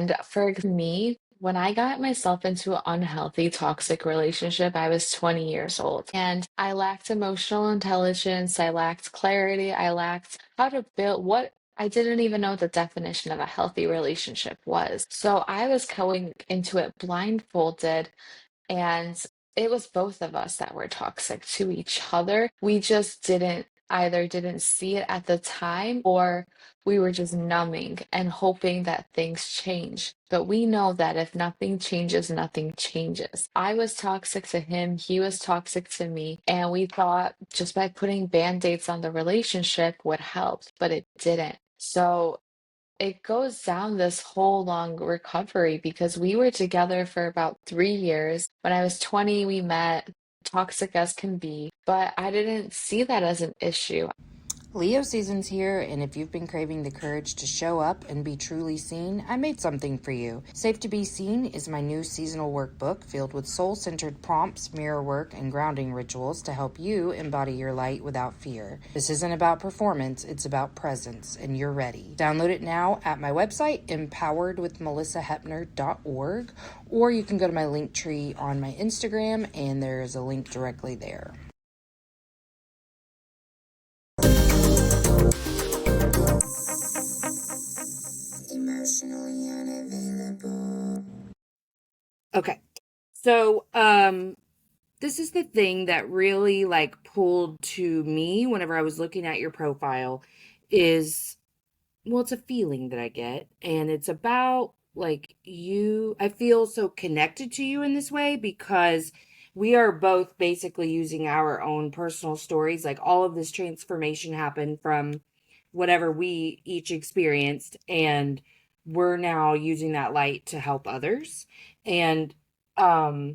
And for me, when I got myself into an unhealthy, toxic relationship, I was 20 years old and I lacked emotional intelligence. I lacked clarity. I lacked how to build what I didn't even know what the definition of a healthy relationship was. So I was going into it blindfolded, and it was both of us that were toxic to each other. We just didn't see it at the time, or we were just numbing and hoping that things change. But we know that if nothing changes, nothing changes. I was toxic to him, he was toxic to me, and we thought just by putting band-aids on the relationship would help, but it didn't. So it goes down this whole long recovery because we were together for about 3 years. When I was 20, we met, toxic as can be, but I didn't see that as an issue. Leo season's here, and if you've been craving the courage to show up and be truly seen, I made something for you. Safe to Be Seen is my new seasonal workbook filled with soul-centered prompts, mirror work, and grounding rituals to help you embody your light without fear. This isn't about performance, it's about presence, and you're ready. Download it now at my website, empoweredwithmelisahepner.org, or you can go to my link tree on my Instagram, and there is a link directly there. Emotionally unavailable. Okay. So, this is the thing that really like pulled to me whenever I was looking at your profile is, well, it's a feeling that I get, and it's about like I feel so connected to you in this way because we are both basically using our own personal stories. Like all of this transformation happened from whatever we each experienced, and we're now using that light to help others. And I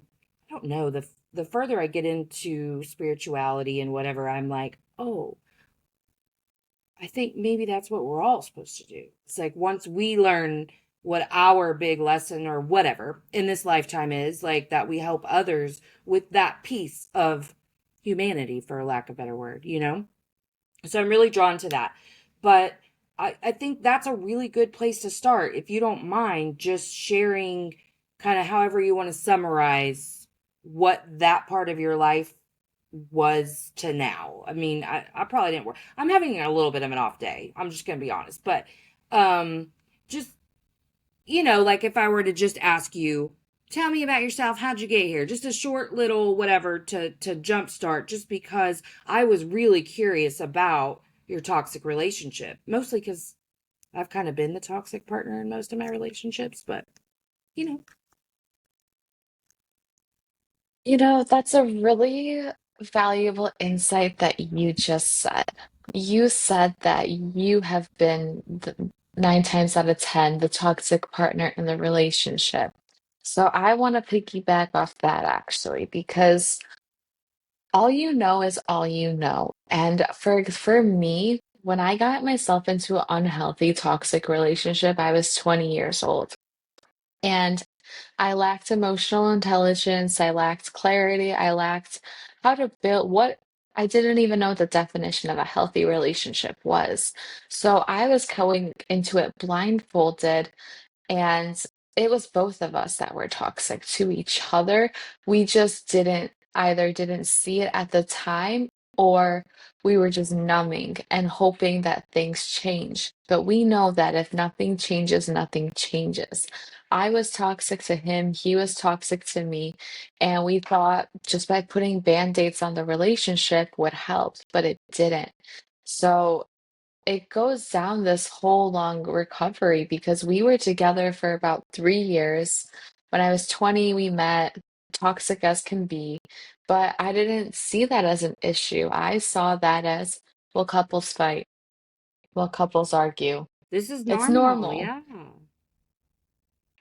don't know, the further I get into spirituality and whatever, I'm like, oh, I think maybe that's what we're all supposed to do. It's like once we learn what our big lesson or whatever in this lifetime is, like that we help others with that piece of humanity, for lack of a better word, you know? So I'm really drawn to that. But I think that's a really good place to start. If you don't mind just sharing kind of however you want to summarize what that part of your life was to now. I mean, I probably didn't work. I'm having a little bit of an off day. I'm just gonna be honest. But just like if I were to just ask you, tell me about yourself, how'd you get here? Just a short little whatever to jumpstart, just because I was really curious about your toxic relationship. Mostly because I've kind of been the toxic partner in most of my relationships, but you know. That's a really valuable insight that you just said. You said that you have been 9 times out of 10 the toxic partner in the relationship. So I want to piggyback off that actually, because all you know is all you know. And for me, when I got myself into an unhealthy, toxic relationship, I was 20 years old. And I lacked emotional intelligence, I lacked clarity, I lacked how to build what I didn't even know what the definition of a healthy relationship was. So I was going into it blindfolded, and it was both of us that were toxic to each other. We just didn't see it at the time, or we were just numbing and hoping that things change. But we know that if nothing changes, nothing changes. I was toxic to him, he was toxic to me, and we thought just by putting band-aids on the relationship would help, but it didn't. So it goes down this whole long recovery because we were together for about 3 years. When I was 20, we met, toxic as can be, but I didn't see that as an issue. I saw that as, well, couples fight, well, couples argue. This is It's normal, normal. yeah.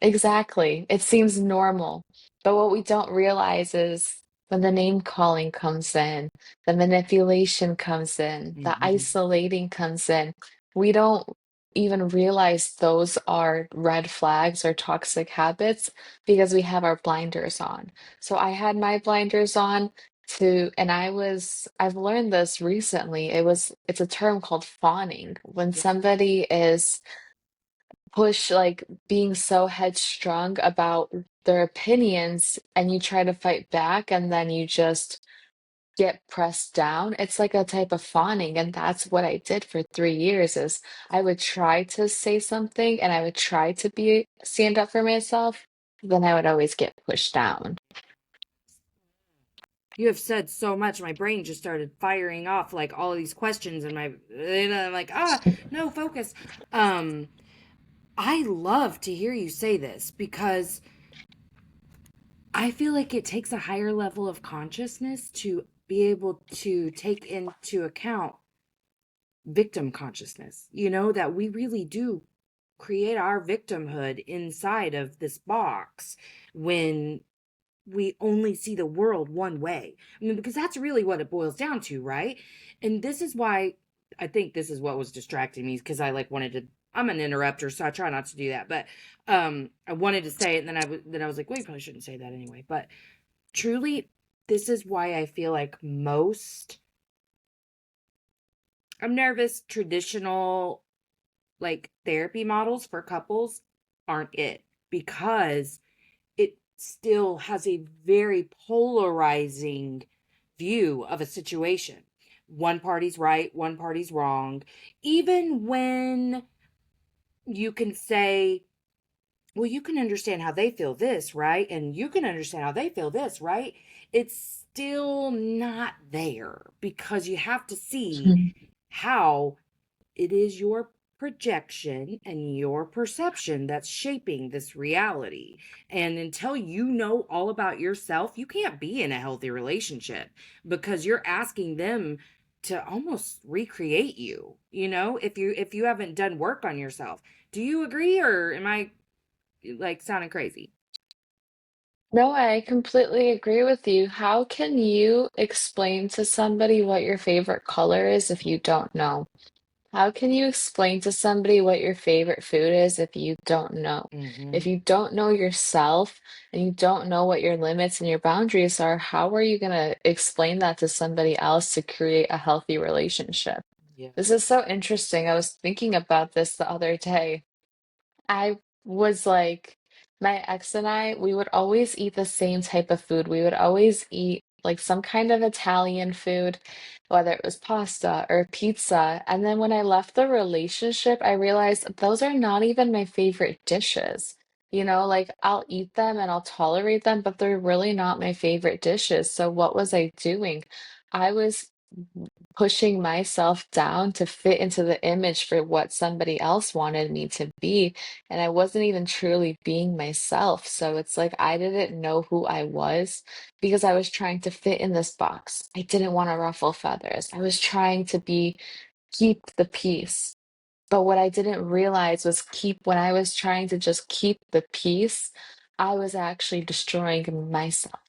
Exactly. It seems normal. But what we don't realize is when the name calling comes in, the manipulation comes in, the Hmm. isolating comes in, we don't even realize those are red flags or toxic habits because we have our blinders on. So I had my blinders on and I've learned this recently. It's a term called fawning. When somebody is push, like being so headstrong about their opinions, and you try to fight back and then you just get pressed down. It's like a type of fawning, and that's what I did for 3 years is I would try to say something and I would try to be stand up for myself, then I would always get pushed down. You have said so much. My brain just started firing off like all of these questions, and I'm like, no, focus. Um, I love to hear you say this because I feel like it takes a higher level of consciousness to be able to take into account victim consciousness. You know, that we really do create our victimhood inside of this box when we only see the world one way. I mean, because that's really what it boils down to, right? And this is why I think this is what was distracting me because I like wanted to. I'm an interrupter, so I try not to do that. But I wanted to say it, and then I was like, well, you probably shouldn't say that anyway. But truly, this is why I feel like most I'm nervous traditional like therapy models for couples aren't it because it still has a very polarizing view of a situation. One party's right, one party's wrong. Even when you can say, well, you can understand how they feel this, right? And you can understand how they feel this, right? It's still not there because you have to see how it is your projection and your perception that's shaping this reality. And until you know all about yourself, you can't be in a healthy relationship because you're asking them to almost recreate you, if you haven't done work on yourself. Do you agree or am I like sounding crazy? No, I completely agree with you. How can you explain to somebody what your favorite color is if you don't know? How can you explain to somebody what your favorite food is if you don't know? Mm-hmm. If you don't know yourself and you don't know what your limits and your boundaries are, how are you going to explain that to somebody else to create a healthy relationship? Yeah. This is so interesting. I was thinking about this the other day. I was like, my ex and I, we would always eat the same type of food. We would always eat like some kind of Italian food, whether it was pasta or pizza. And then when I left the relationship, I realized those are not even my favorite dishes. Like I'll eat them and I'll tolerate them, but they're really not my favorite dishes. So what was I doing? I was pushing myself down to fit into the image for what somebody else wanted me to be. And I wasn't even truly being myself. So it's like I didn't know who I was because I was trying to fit in this box. I didn't want to ruffle feathers. I was trying to keep the peace. But what I didn't realize was when I was trying to just keep the peace, I was actually destroying myself.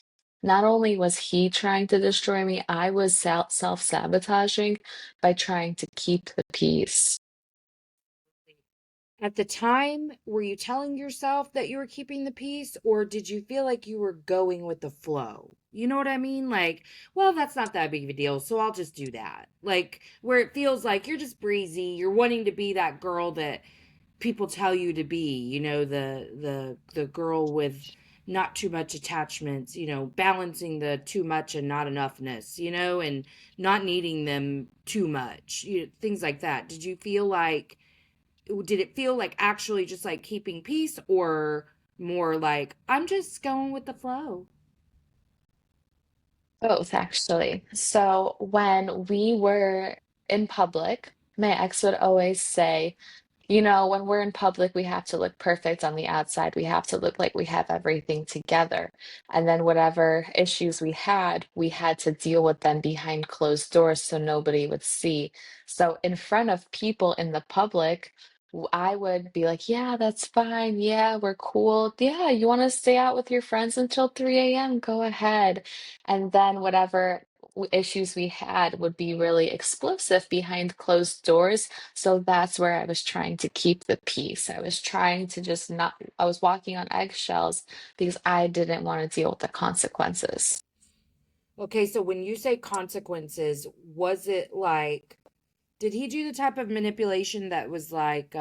Not only was he trying to destroy me, I was self-sabotaging by trying to keep the peace. At the time, were you telling yourself that you were keeping the peace, or did you feel like you were going with the flow? You know what I mean? Like, well, that's not that big of a deal, so I'll just do that. Like, where it feels like you're just breezy, you're wanting to be that girl that people tell you to be, the girl with not too much attachments, balancing the too much and not enoughness, and not needing them too much, things like that. Did it feel like actually just like keeping peace or more like I'm just going with the flow? Both, actually. So when we were in public, my ex would always say, when we're in public, we have to look perfect on the outside. We have to look like we have everything together. And then whatever issues we had to deal with them behind closed doors so nobody would see. So in front of people in the public, I would be like, yeah, that's fine. Yeah, we're cool. Yeah, you want to stay out with your friends until 3 a.m.? Go ahead. And then whatever issues we had would be really explosive behind closed doors. So that's where I was trying to keep the peace. I was trying to just not, I was walking on eggshells because I didn't want to deal with the consequences. Okay, so when you say consequences, was it like did he do the type of manipulation that was like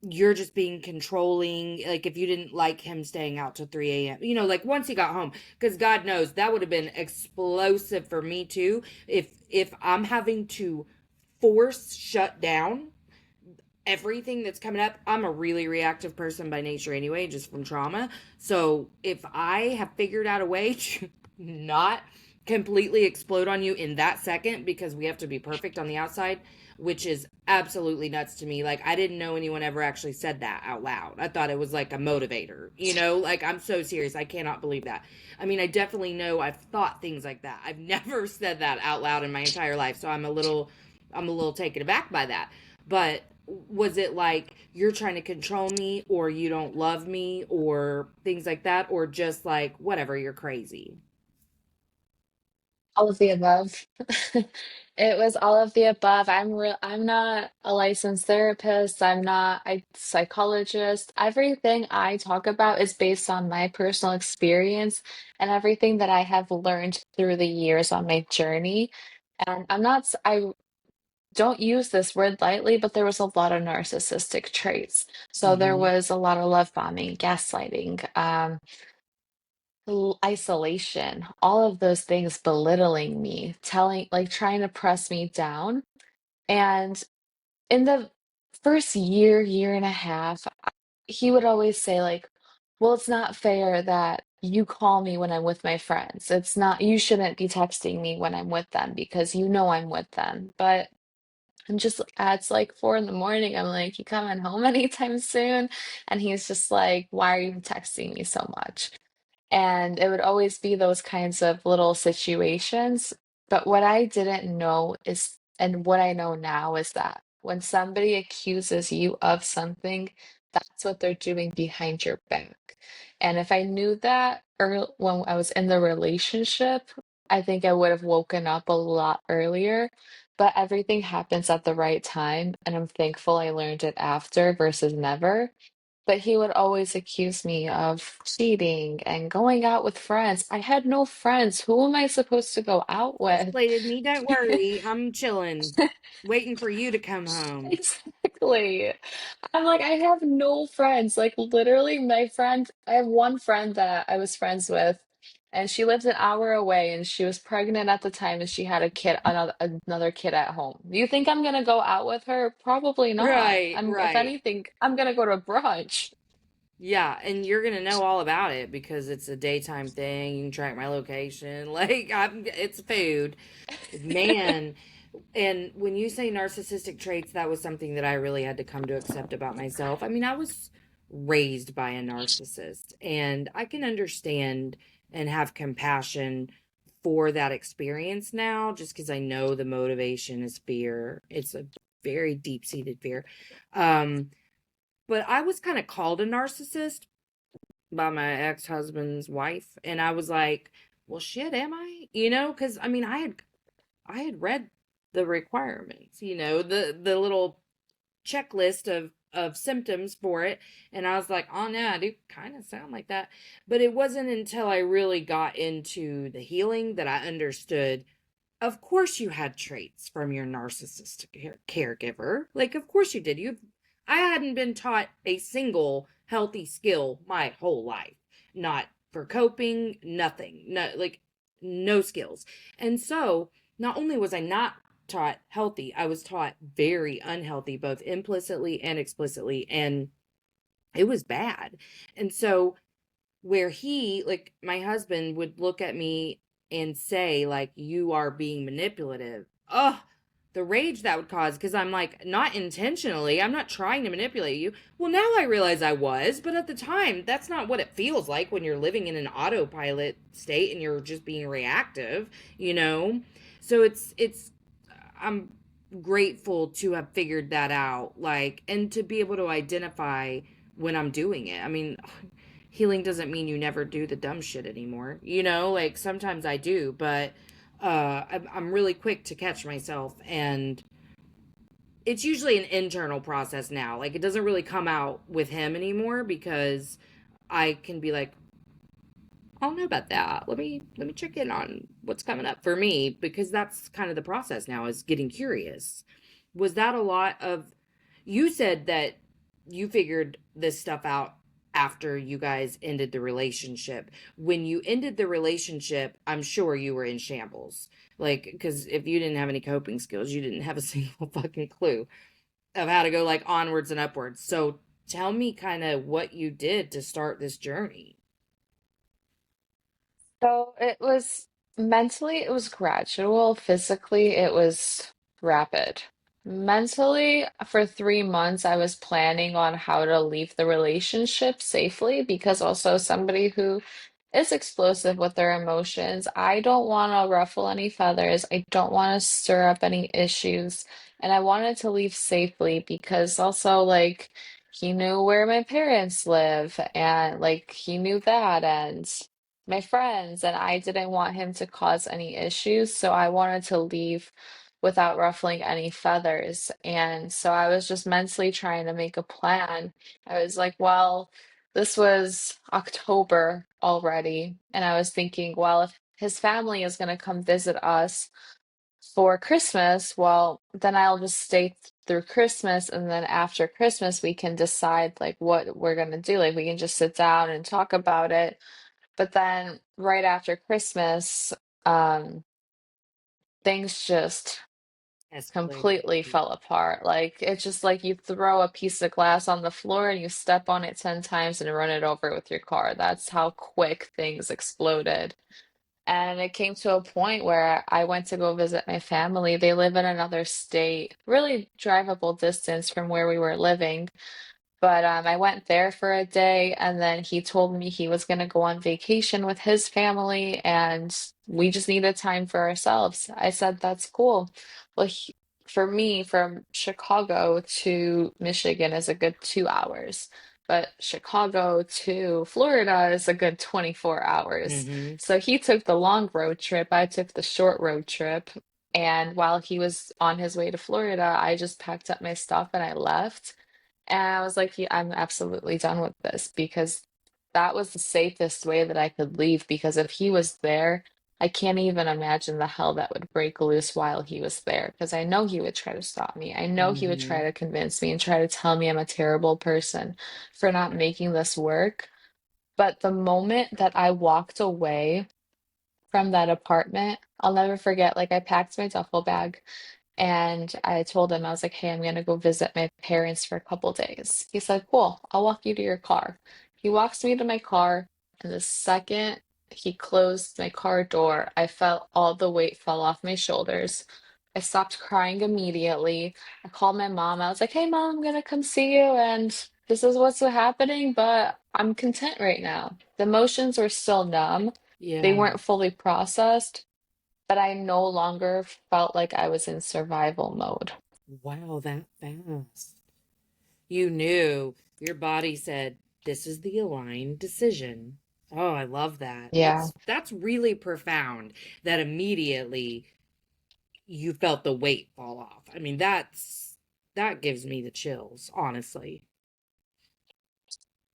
you're just being controlling, like if you didn't like him staying out till 3 a.m., like once he got home, because God knows that would have been explosive for me too, if I'm having to force shut down everything that's coming up. I'm a really reactive person by nature anyway, just from trauma. So if I have figured out a way to not completely explode on you in that second because we have to be perfect on the outside, which is absolutely nuts to me. Like, I didn't know anyone ever actually said that out loud. I thought it was like a motivator, like I'm so serious. I cannot believe that. I mean, I definitely know I've thought things like that. I've never said that out loud in my entire life. So I'm a little taken aback by that. But was it like you're trying to control me, or you don't love me, or things like that, or just like whatever, you're crazy? All of the above. It was all of the above. I'm not a licensed therapist. I'm not a psychologist. Everything I talk about is based on my personal experience and everything that I have learned through the years on my journey. And I don't use this word lightly, but there was a lot of narcissistic traits. So there Mm-hmm. was a lot of love bombing, gaslighting, isolation, all of those things belittling me, like trying to press me down. And in the first year, year and a half, he would always say, like, well, it's not fair that you call me when I'm with my friends. It's not, you shouldn't be texting me when I'm with them because you know I'm with them. But I'm just, it's like 4 in the morning. I'm like, you coming home anytime soon? And he's just like, why are you texting me so much? And it would always be those kinds of little situations. But what I didn't know is, and what I know now is that when somebody accuses you of something, that's what they're doing behind your back. And if I knew that when I was in the relationship, I think I would have woken up a lot earlier. But everything happens at the right time, and I'm thankful I learned it after versus never. But he would always accuse me of cheating and going out with friends. I had no friends. Who am I supposed to go out with? Isolated me, don't worry, I'm chilling, waiting for you to come home. Exactly. I'm like, I have no friends. Like, literally, I have one friend that I was friends with, and she lived an hour away, and she was pregnant at the time, and she had another kid at home. Do you think I'm gonna go out with her? Probably not. Right, If right. anything, I'm gonna go to brunch. Yeah, and you're gonna know all about it because it's a daytime thing. You can track my location. Like, it's food, man. And when you say narcissistic traits, that was something that I really had to come to accept about myself. I mean, I was raised by a narcissist, and I can understand and have compassion for that experience now, just because I know the motivation is fear. It's a very deep seated fear. Um, but I was kind of called a narcissist by my ex-husband's wife, and I was like, well, shit, am I? Because I mean, I had read the requirements, the little checklist of symptoms for it, and I was like, oh no, I do kind of sound like that. But it wasn't until I really got into the healing that I understood, of course you had traits from your narcissistic caregiver. Like, of course you did. I hadn't been taught a single healthy skill my whole life. Not for coping, nothing. No, like, no skills. And so, not only was I not taught healthy, I was taught very unhealthy, both implicitly and explicitly, and it was bad. And so, where he, like my husband, would look at me and say, like, you are being manipulative. Oh, the rage that would cause, because I'm like, not intentionally, I'm not trying to manipulate you. Well, now I realize I was, but at the time, that's not what it feels like when you're living in an autopilot state and you're just being reactive, you know? So I'm grateful to have figured that out, like, and to be able to identify when I'm doing it. I mean, healing doesn't mean you never do the dumb shit anymore. Like, sometimes I do, but I'm really quick to catch myself, and it's usually an internal process now. Like, it doesn't really come out with him anymore because I can be like, I don't know about that. Let me check in on what's coming up for me, because that's kind of the process now, is getting curious. Was that a lot of, you said that you figured this stuff out after you guys ended the relationship. When you ended the relationship, I'm sure you were in shambles. Like, because if you didn't have any coping skills, you didn't have a single fucking clue of how to go like onwards and upwards. So tell me kind of what you did to start this journey. So it was mentally, it was gradual. Physically, it was rapid. Mentally, for 3 months, I was planning on how to leave the relationship safely because also somebody who is explosive with their emotions. I don't want to ruffle any feathers. I don't want to stir up any issues. And I wanted to leave safely because also, like, he knew where my parents live and, like, he knew that. And my friends, and I didn't want him to cause any issues, so I wanted to leave without ruffling any feathers. And so I was just mentally trying to make a plan. I was like, well, this was October already, and I was thinking, well, if his family is going to come visit us for Christmas, well, then I'll just stay through Christmas, and then after Christmas, we can decide like what we're going to do. Like, we can just sit down and talk about it, but then right after Christmas, um, things just Escalated. completely fell apart. Like it's just like you throw a piece of glass on the floor and you step on it 10 times and run it over with your car. That's how quick things exploded. And it came to a point where I went to go visit my family. They live in another state, really drivable distance from where we were living. But I went there for a day, and then he told me he was going to go on vacation with his family, and we just needed time for ourselves. I said, that's cool. Well, for me, from Chicago to Michigan is a good 2 hours, but Chicago to Florida is a good 24 hours. Mm-hmm. So he took the long road trip, I took the short road trip. And while he was on his way to Florida, I just packed up my stuff and I left. And I was like, yeah, I'm absolutely done with this because that was the safest way that I could leave. Because if he was there, I can't even imagine the hell that would break loose while he was there. Because I know he would try to stop me. I know he would Mm-hmm. try to convince me and try to tell me I'm a terrible person for not making this work. But the moment that I walked away from that apartment, I'll never forget, like, I packed my duffel bag. And I told him, I was like, hey, I'm gonna go visit my parents for a couple days. He said, cool, I'll walk you to your car. He walks me to my car, and the second he closed my car door, I felt all the weight fall off my shoulders. I stopped crying immediately. I called my mom. I was like, hey, mom, I'm gonna come see you, and this is what's happening, but I'm content right now. The emotions were still numb. They Yeah. weren't fully processed, but I no longer felt like I was in survival mode. Wow, that fast. You knew. Your body said, this is the aligned decision. Oh, I love that. Yeah. That's really profound that immediately you felt the weight fall off. I mean, that gives me the chills, honestly.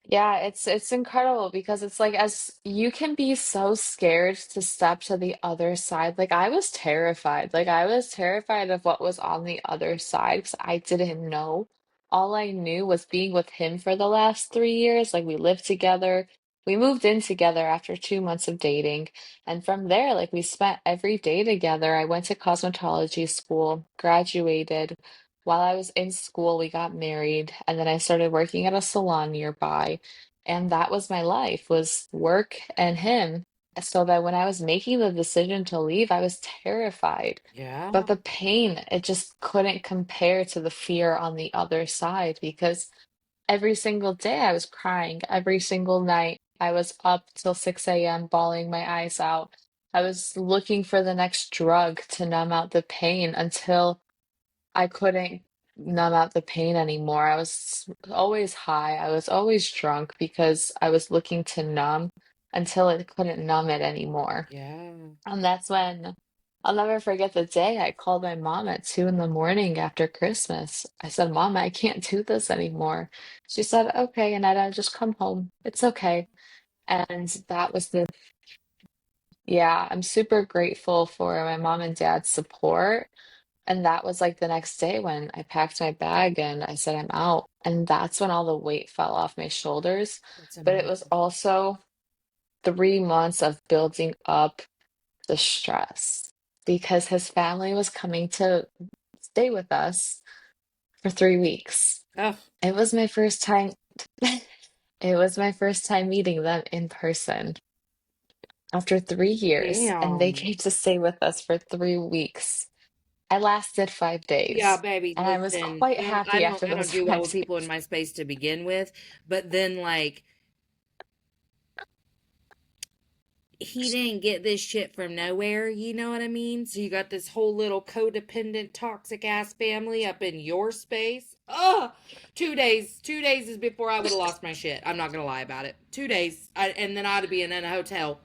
Yeah, it's incredible because it's like as you can be so scared to step to the other side. Like I was terrified. Like I was terrified of what was on the other side because I didn't know. All I knew was being with him for the last 3 years. Like we lived together. We moved in together after 2 months of dating. And from there, like we spent every day together. I went to cosmetology school, graduated. While I was in school, we got married, and then I started working at a salon nearby. And that was my life, was work and him. So that when I was making the decision to leave, I was terrified. But Yeah. the pain, it just couldn't compare to the fear on the other side because every single day I was crying. Every single night I was up till 6 a.m. bawling my eyes out. I was looking for the next drug to numb out the pain until I couldn't numb out the pain anymore. I was always high. I was always drunk because I was looking to numb until it couldn't numb it anymore. Yeah. And that's when I'll never forget the day I called my mom at 2 in the morning after Christmas. I said, Mom, I can't do this anymore. She said, okay, Aneta, just come home. It's okay. And that was yeah, I'm super grateful for my mom and dad's support. And that was like the next day when I packed my bag and I said, I'm out. And that's when all the weight fell off my shoulders. That's But it was amazing. also 3 months of building up the stress because his family was coming to stay with us for 3 weeks. Oh, It was my first time. It was my first time meeting them in person after 3 years, and they damn. came to stay with us for 3 weeks. I lasted five Yeah, days, baby, and I was listen. quite happy after I those don't do well five with people in days. my space to begin with, but then like he didn't get this shit from nowhere, you know what I mean? So you got this whole little codependent, toxic ass family up in your space. Oh, 2 days. 2 days is before I would have lost my shit. I'm not gonna lie about it. 2 days, and then I'd be in a hotel.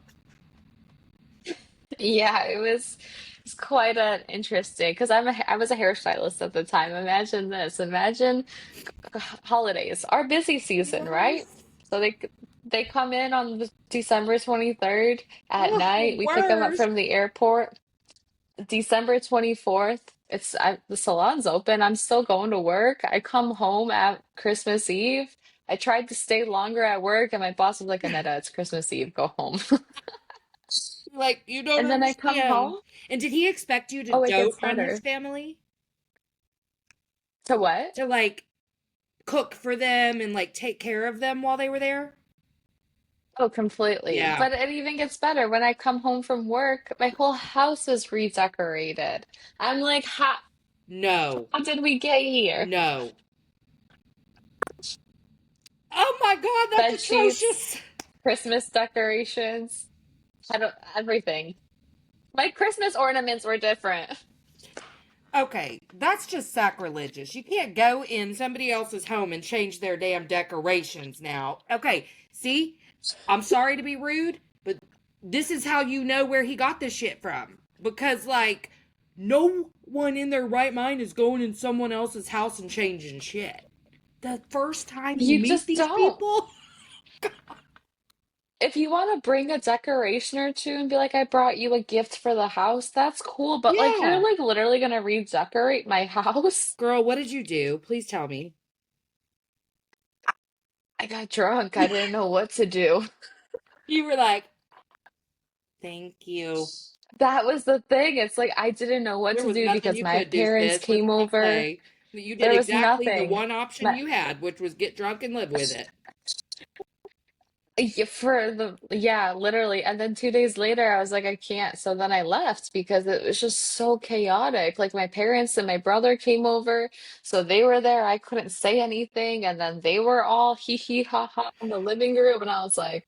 Yeah, it's quite an interesting because I was a hairstylist at the time. Imagine this. Imagine holidays, our busy season, right? Yes. So they come in on December 23rd at Oh, the night. We pick them up worst. from the airport. December 24th, the salon's open. I'm still going to work. I come home at Christmas Eve. I tried to stay longer at work, and my boss was like, Aneta, it's Christmas Eve, go home. Like, you don't And then I come understand. home. And did he expect you to Oh, it dote gets on his better. family? To what? To like cook for them and like take care of them while they were there? Oh, completely. Yeah. But it even gets better. When I come home from work, my whole house is redecorated. I'm like, No. how did we get here? No. Oh my god, that's Bed sheets, atrocious. Christmas decorations, everything. My Christmas ornaments were different. Okay, that's just sacrilegious. You can't go in somebody else's home and change their damn decorations now. Okay, see? I'm sorry to be rude, but this is how you know where he got this shit from. Because, like, no one in their right mind is going in someone else's house and changing shit. The first time you You meet just these don't. people? If you want to bring a decoration or two and be like, I brought you a gift for the house, that's cool. But like, you're Yeah. like literally gonna redecorate my house? Girl, what did you do? Please tell me. I got drunk. I didn't know what to do. You were like, thank you. That was the thing. It's like I didn't know what There to was do nothing because you my could do, parents sis. What came did you over. say? You did There was exactly the nothing. one option My, you had, which was get drunk and live with it. yeah, yeah, literally. And then 2 days later, I was like, I can't. So then I left because it was just so chaotic. Like my parents and my brother came over, so they were there. I couldn't say anything, and then they were all hee hee ha ha in the living room, and I was like,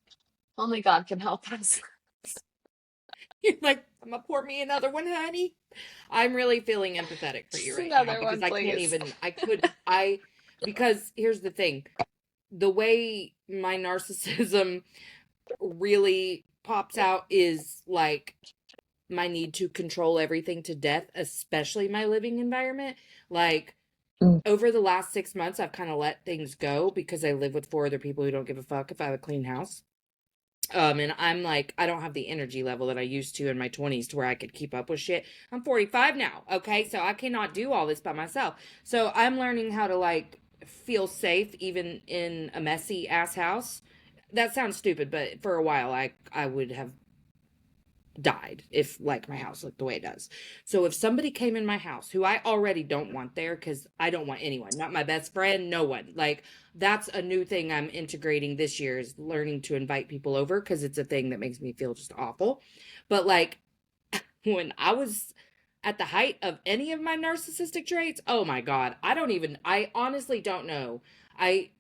only God can help us. You're like, I'm gonna pour me another one, honey. I'm really feeling empathetic for you Just right now another because one, I can't please. even, I could, I, because here's the thing the way my narcissism really pops out is like my need to control everything to death, especially my living environment. Like, Mm. over the last 6 months, I've kind of let things go because I live with four other people who don't give a fuck if I have a clean house. And I'm like, I don't have the energy level that I used to in my 20s to where I could keep up with shit. I'm 45 now, okay? So I cannot do all this by myself. So I'm learning how to like feel safe even in a messy ass house. That sounds stupid, but for a while I would have died if like my house looked the way it does. So if somebody came in my house who I already don't want there cuz I don't want anyone, not my best friend, no one. Like that's a new thing I'm integrating this year is learning to invite people over cuz it's a thing that makes me feel just awful. But like when I was at the height of any of my narcissistic traits, oh my god, I honestly don't know. I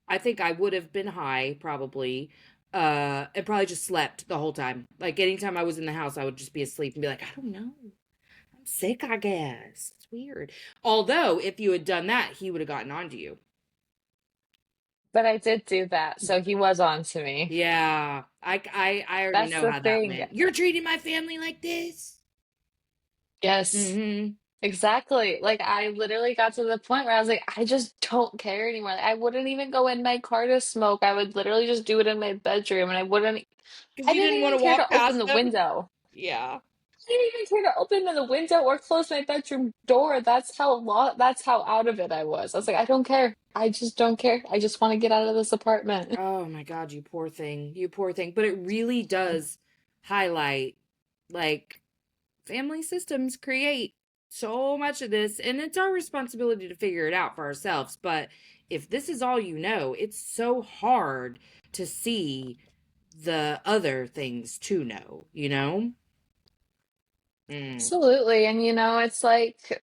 I think I would have been high probably. And probably just slept the whole time. Like anytime I was in the house, I would just be asleep and be like, I don't know. I'm sick, I guess. It's weird. Although, if you had done that, he would have gotten onto you. But I did do that, so he was on to me. Yeah. I already That's know the how that thing. went. You're treating my family like this. Yes. Mm-hmm. Exactly. Like I literally got to the point where I was like, I just don't care anymore. Like, I wouldn't even go in my car to smoke. I would literally just do it in my bedroom and Because I you didn't didn't want even to care walk to open past the them. window. Yeah. didn't even care to open the window or close my bedroom door. That's how out of it I was. I was like, I don't care. I just don't care. I just want to get out of this apartment. Oh my God, you poor thing. You poor thing. But it really does highlight like family systems create so much of this, and it's our responsibility to figure it out for ourselves. But if this is all you know, it's so hard to see the other things to know, you know? Mm. Absolutely. And it's like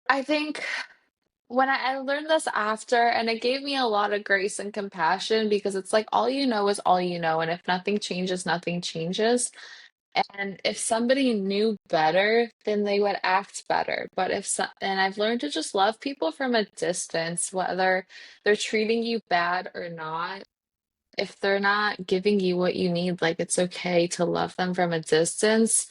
I think when I learned this after, and it gave me a lot of grace and compassion because it's like all you know is all you know. And if nothing changes, nothing changes. And if somebody knew better, then they would act better. But and I've learned to just love people from a distance, whether they're treating you bad or not. If they're not giving you what you need, like it's okay to love them from a distance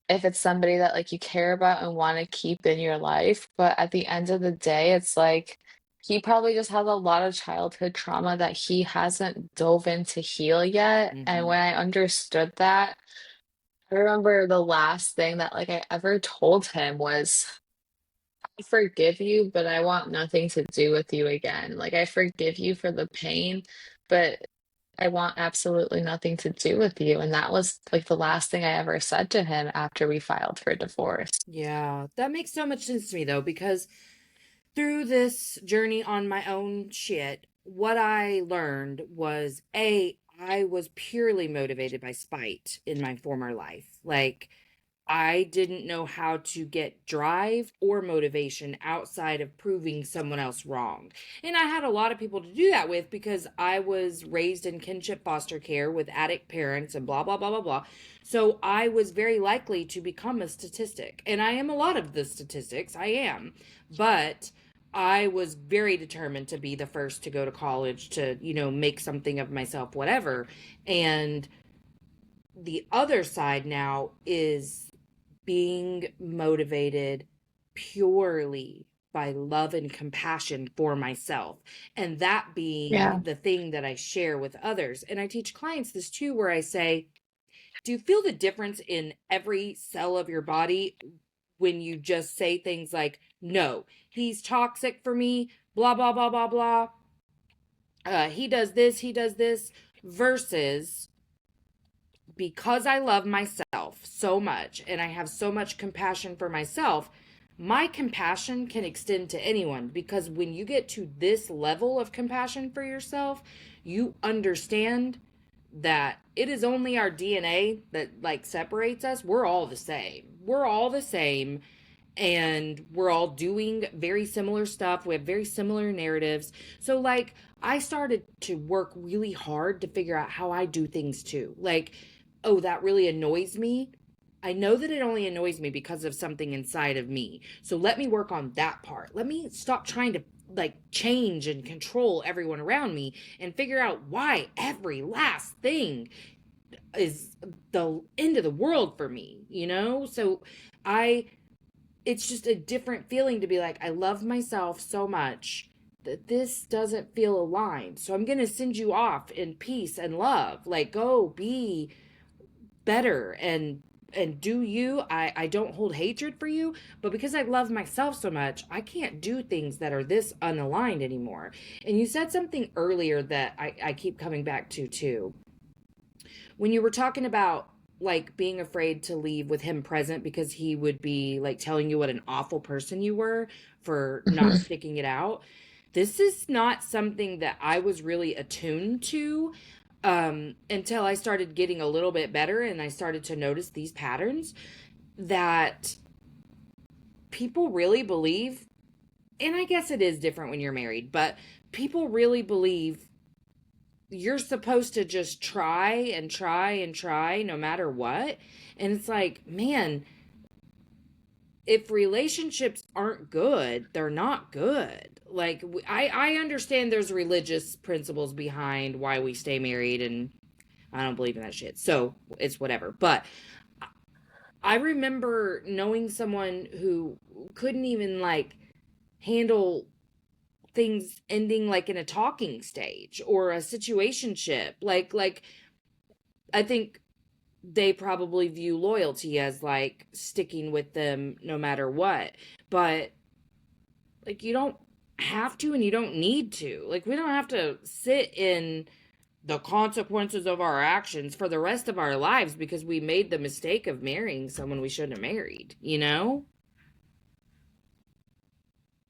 if it's somebody that like you care about and want to keep in your life. But at the end of the day, it's like he probably just has a lot of childhood trauma that he hasn't dove in to heal yet. And Hmm. when I understood that, I remember the last thing that like I ever told him was, I forgive you, but I want nothing to do with you again. Like I forgive you for the pain, but I want absolutely nothing to do with you. And that was like the last thing I ever said to him after we filed for divorce. Yeah, that makes so much sense to me though, because through this journey on my own shit, what I learned was I was purely motivated by spite in my former life. Like, I didn't know how to get drive or motivation outside of proving someone else wrong. And I had a lot of people to do that with because I was raised in kinship foster care with addict parents and blah, blah, blah, blah, blah. So I was very likely to become a statistic. And I am a lot of the statistics, I am. But I was very determined to be the first to go to college, to, make something of myself, whatever. And the other side now is being motivated purely by love and compassion for myself. And that being Yeah. the thing that I share with others. And I teach clients this too, where I say, do you feel the difference in every cell of your body when you just say things like, no, he's toxic for me, blah, blah, blah, blah, blah. He does this, versus because I love myself so much and I have so much compassion for myself, my compassion can extend to anyone, because when you get to this level of compassion for yourself, you understand that it is only our DNA that like separates us. We're all the same. We're all the same, and we're all doing very similar stuff. We have very similar narratives. So, like, I started to work really hard to figure out how I do things too. Like, oh, that really annoys me. I know that it only annoys me because of something inside of me. So, let me work on that part. Let me stop trying to like change and control everyone around me and figure out why every last thing is the end of the world for me. So, I it's just a different feeling to be like, I love myself so much that this doesn't feel aligned. So I'm going to send you off in peace and love. Like, go be better and do you. I don't hold hatred for you, but because I love myself so much, I can't do things that are this unaligned anymore. And you said something earlier that I keep coming back to too, when you were talking about like being afraid to leave with him present because he would be like telling you what an awful person you were for not Mhm. sticking it out. This is not something that I was really attuned to until I started getting a little bit better and I started to notice these patterns that people really believe. And I guess it is different when you're married, but people really believe you're supposed to just try and try and try no matter what. And it's like, man, if relationships aren't good, they're not good. Like, I understand there's religious principles behind why we stay married, and I don't believe in that shit. So it's whatever. But I remember knowing someone who couldn't even like handle things ending like in a talking stage or a situationship. Like I think they probably view loyalty as like sticking with them no matter what. But like you don't have to and you don't need to. Like we don't have to sit in the consequences of our actions for the rest of our lives because we made the mistake of marrying someone we shouldn't have married, you know?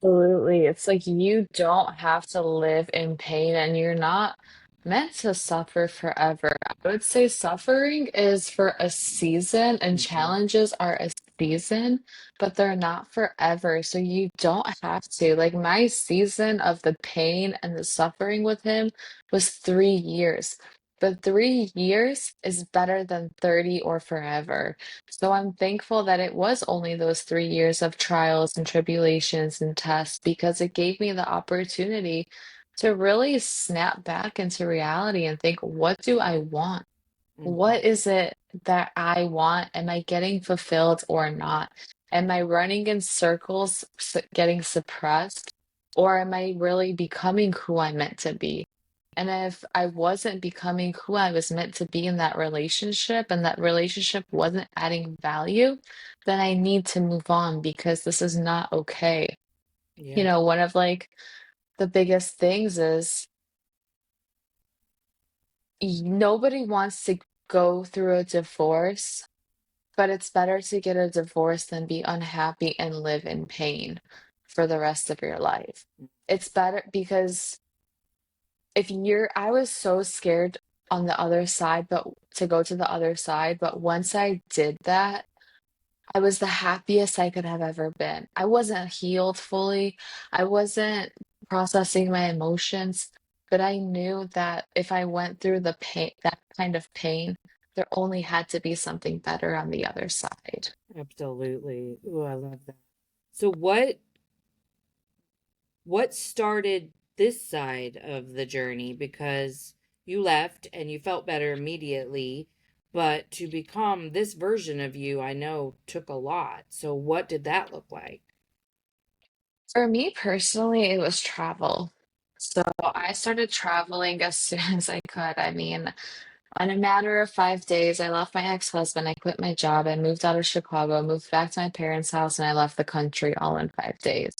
Absolutely. It's like you don't have to live in pain and you're not meant to suffer forever. I would say suffering is for a season and Mm-hmm. challenges are a season, but they're not forever. So you don't have to. Like my season of the pain and the suffering with him was 3 years. But 3 years is better than 30 or forever. So I'm thankful that it was only those 3 years of trials and tribulations and tests because it gave me the opportunity to really snap back into reality and think, what do I want? Mm-hmm. What is it that I want? Am I getting fulfilled or not? Am I running in circles, getting suppressed? Or am I really becoming who I'm meant to be? And if I wasn't becoming who I was meant to be in that relationship and that relationship wasn't adding value, then I need to move on because this is not okay. Yeah. One of like the biggest things is nobody wants to go through a divorce. But it's better to get a divorce than be unhappy and live in pain for the rest of your life. It's better because I was so scared on the other side, but to go to the other side. But once I did that, I was the happiest I could have ever been. I wasn't healed fully. I wasn't processing my emotions, but I knew that if I went through the pain, that kind of pain, there only had to be something better on the other side. Absolutely. Ooh, I love that. So what started this side of the journey? Because you left and you felt better immediately, but to become this version of you, I know took a lot. So what did that look like? For me personally, it was travel. So I started traveling as soon as I could. I mean, in a matter of 5 days, I left my ex-husband, I quit my job, I moved out of Chicago, moved back to my parents' house, and I left the country all in 5 days.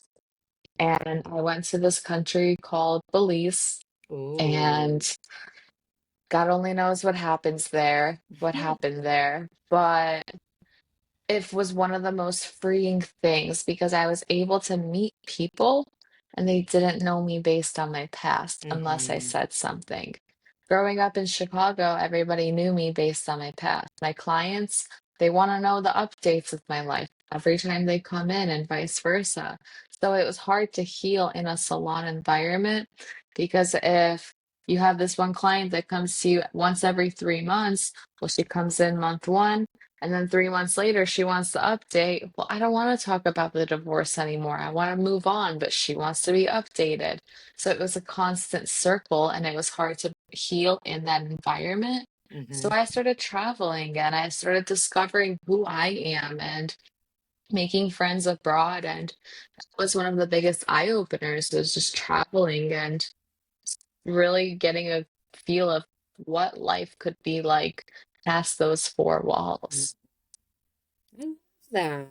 And I went to this country called Belize, and Ooh. God only knows what happened there. But it was one of the most freeing things because I was able to meet people and they didn't know me based on my past unless I Mm-hmm. said something. Growing up in Chicago, everybody knew me based on my past. My clients, they want to know the updates of my life every time they come in and vice versa. So it was hard to heal in a salon environment because if you have this one client that comes to you once every 3 months, well, she comes in month one. And then 3 months later, she wants to update. Well, I don't want to talk about the divorce anymore. I want to move on, but she wants to be updated. So it was a constant circle, and it was hard to heal in that environment. So Mm-hmm. I started traveling and I started discovering who I am and making friends abroad. And that was one of the biggest eye openers was just traveling and really getting a feel of what life could be like past those four walls. I love that.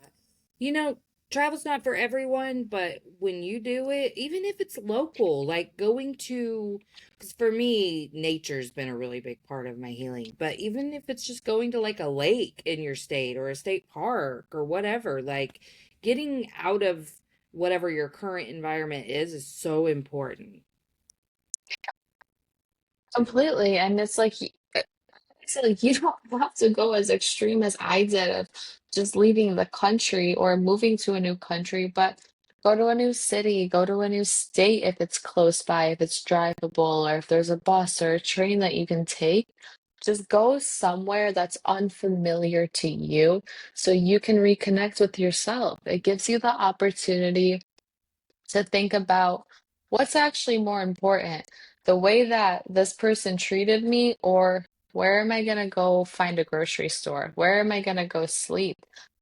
You know, travel's not for everyone, but when you do it, even if it's local, like going to, because for me, nature's been a really big part of my healing. But even if it's just going to like a lake in your state or a state park or whatever, like getting out of whatever your current environment is so important. Completely. And it's like, so you don't have to go as extreme as I did of just leaving the country or moving to a new country, but go to a new city, go to a new state if it's close by, if it's drivable, or if there's a bus or a train that you can take. Just go somewhere that's unfamiliar to you so you can reconnect with yourself. It gives you the opportunity to think about what's actually more important, the way that this person treated me, or where am I going to go find a grocery store? Where am I going to go sleep?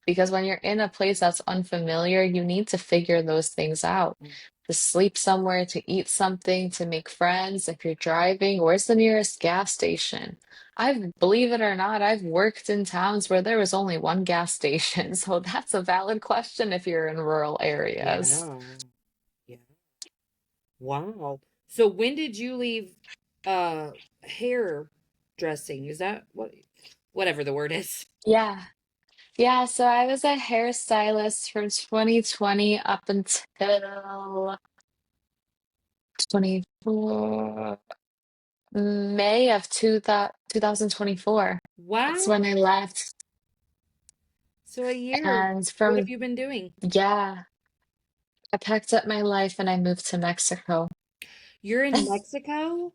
Because when you're in a place that's unfamiliar, you need to figure those things out. to sleep somewhere, to eat something, to make friends. If you're driving, where's the nearest gas station? Believe it or not, I've worked in towns where there was only one gas station. So that's a valid question if you're in rural areas. Yeah. Yeah. Wow. So when did you leave uh hair dressing? Is that whatever the word is? Yeah. Yeah, so I was a hairstylist from 2020 up until 24 May of 2024. That's when I Wow. left. So a year. And What have from, you been doing? yeah, I packed up my life and I moved to Mexico. You're in Mexico?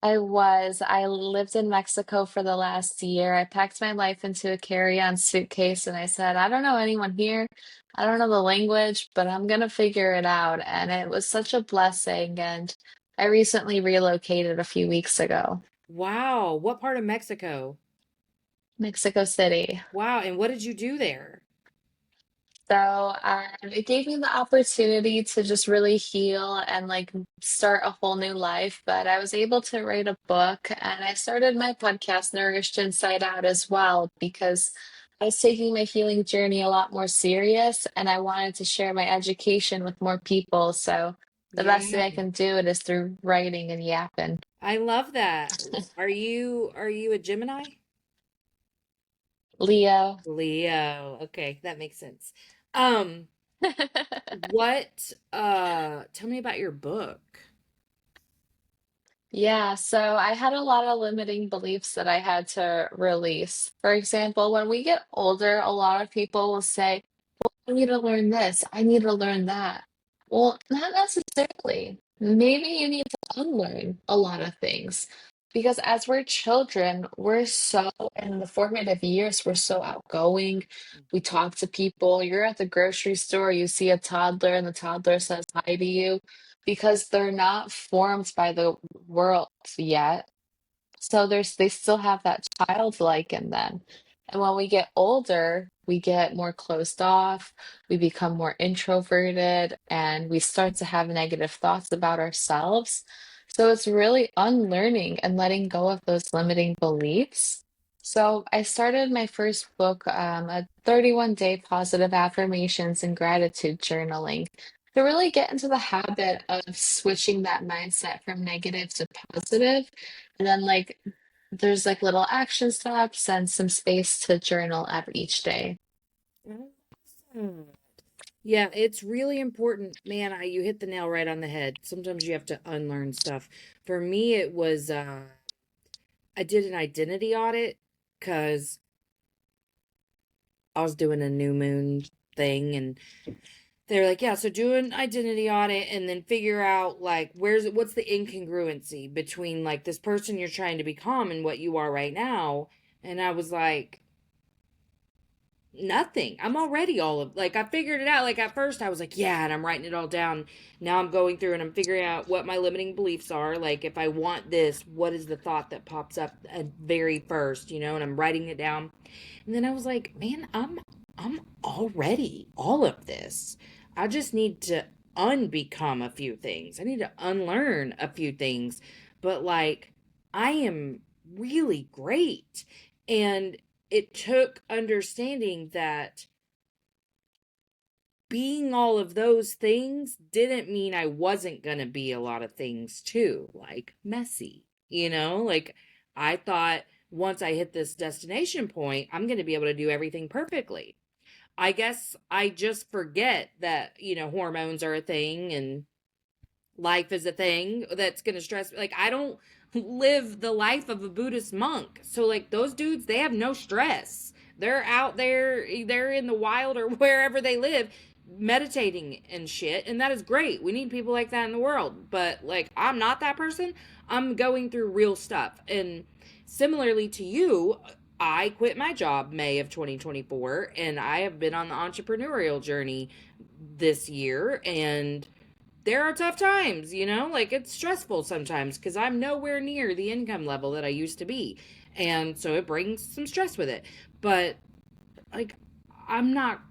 I lived in Mexico for the last year. I packed my life into a carry-on suitcase and I said, I don't know anyone here. I don't know the language, but I'm gonna figure it out. And it was such a blessing. And I recently relocated a few weeks ago, Wow. What part of Mexico? Mexico City. Wow. And what did you do there? So it gave me the opportunity to just really heal and like start a whole new life. But I was able to write a book and I started my podcast, Nourished Inside Out, as well, because I was taking my healing journey a lot more serious and I wanted to share my education with more people. So the best Yeah. way I can do it is through writing and yapping. I love that. Are you a Gemini? Leo. Leo. Okay, that makes sense. Um, what tell me about your book. Yeah, so I had a lot of limiting beliefs that I had to release. For example, when we get older, a lot of people will say, I need to learn this, I need to learn that. Well, not necessarily. Maybe you need to unlearn a lot of things. Because as we're children, we're so, in the formative years, we're so outgoing. We talk to people. You're at the grocery store, you see a toddler, and the toddler says hi to you because they're not formed by the world yet. So they still have that childlike in them. And when we get older, we get more closed off, we become more introverted, and we start to have negative thoughts about ourselves. So it's really unlearning and letting go of those limiting beliefs. So I started my first book, a 31-day positive affirmations and gratitude journaling, to really get into the habit of switching that mindset from negative to positive. And then there's like little action steps and some space to journal every each day. Awesome. Yeah, it's really important. Man, you hit the nail right on the head. Sometimes you have to unlearn stuff. For me, it was I did an identity audit because I was doing a new moon thing and they're like, yeah, so do an identity audit and then figure out like what's the incongruency between like this person you're trying to become and what you are right now. And I was like, nothing. I'm already all of like I figured it out. Like at first I was like, yeah, and I'm writing it all down. Now I'm going through and I'm figuring out what my limiting beliefs are. Like if I want this, what is the thought that pops up at very first, and I'm writing it down. And then I was like, man, I'm already all of this. I just need to unbecome a few things. I need to unlearn a few things. But like I am really great. And it took understanding that being all of those things didn't mean I wasn't going to be a lot of things too, like messy, like I thought once I hit this destination point, I'm going to be able to do everything perfectly. I guess I just forget that, hormones are a thing and life is a thing that's going to stress. Like, I don't live the life of a Buddhist monk. So, like, those dudes, they have no stress. They're out there, they're in the wild or wherever they live, meditating and shit. And that is great. We need people like that in the world. But, like, I'm not that person. I'm going through real stuff. And similarly to you, I quit my job May of 2024, and I have been on the entrepreneurial journey this year. And there are tough times, like it's stressful sometimes because I'm nowhere near the income level that I used to be. And so it brings some stress with it. But like I'm not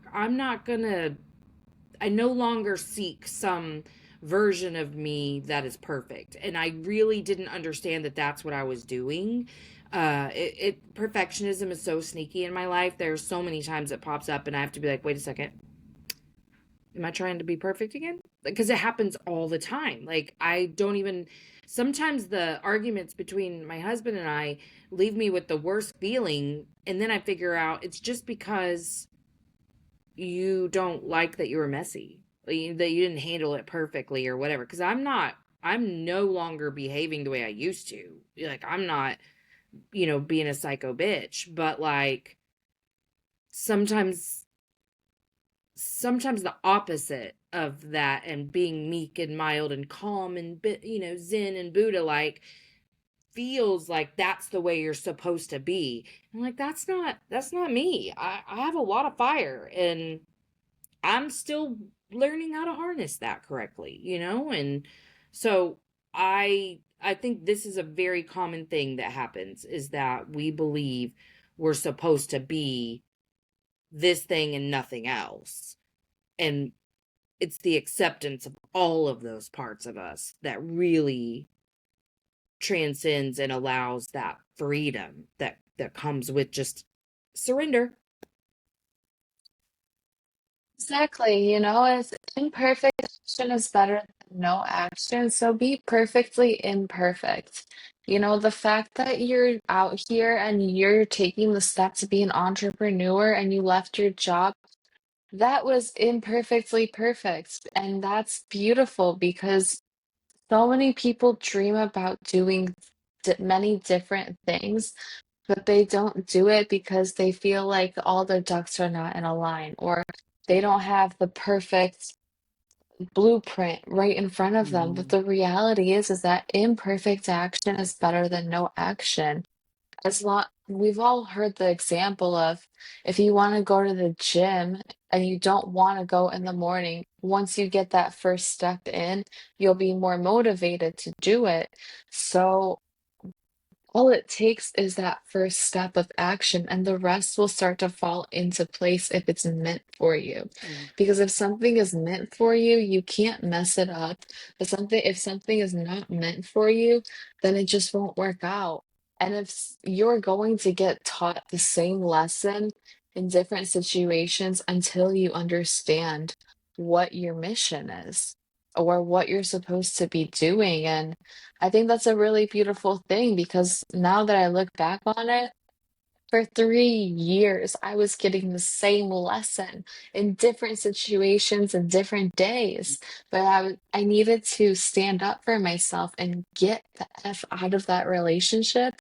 gonna I no longer seek some version of me that is perfect. And I really didn't understand that that's what I was doing. Perfectionism is so sneaky in my life. There's so many times it pops up and I have to be like, wait a second, am I trying to be perfect again? Because it happens all the time. Like, I don't even, sometimes the arguments between my husband and I leave me with the worst feeling. And then I figure out it's just because you don't like that you were messy, that you didn't handle it perfectly or whatever. Because I'm no longer behaving the way I used to. Like, I'm not, being a psycho bitch, but like, sometimes the opposite of that, and being meek and mild and calm and zen and Buddha like, feels like that's the way you're supposed to be. I'm like, that's not me. I have a lot of fire, and I'm still learning how to harness that correctly. And so I think this is a very common thing that happens, is that we believe we're supposed to be this thing and nothing else. And it's the acceptance of all of those parts of us that really transcends and allows that freedom that comes with just surrender. Exactly, it's imperfect action is better than no action, so be perfectly imperfect. The fact that you're out here and you're taking the step to be an entrepreneur and you left your job, that was imperfectly perfect. And that's beautiful because so many people dream about doing many different things, but they don't do it because they feel like all their ducks are not in a line, or they don't have the perfect blueprint right in front of them. But Mm-hmm. the reality is that imperfect action is better than no action. As long we've all heard the example of, if you want to go to the gym and you don't want to go in the morning, once you get that first step in, you'll be more motivated to do it. So all it takes is that first step of action, and the rest will start to fall into place if it's meant for you. Because if something is meant for you, you can't mess it up. If something is not meant for you, then it just won't work out. And if you're going to get taught the same lesson in different situations until you understand what your mission is or what you're supposed to be doing. And I think that's a really beautiful thing because now that I look back on it, for 3 years, I was getting the same lesson in different situations and different days. But I needed to stand up for myself and get the F out of that relationship.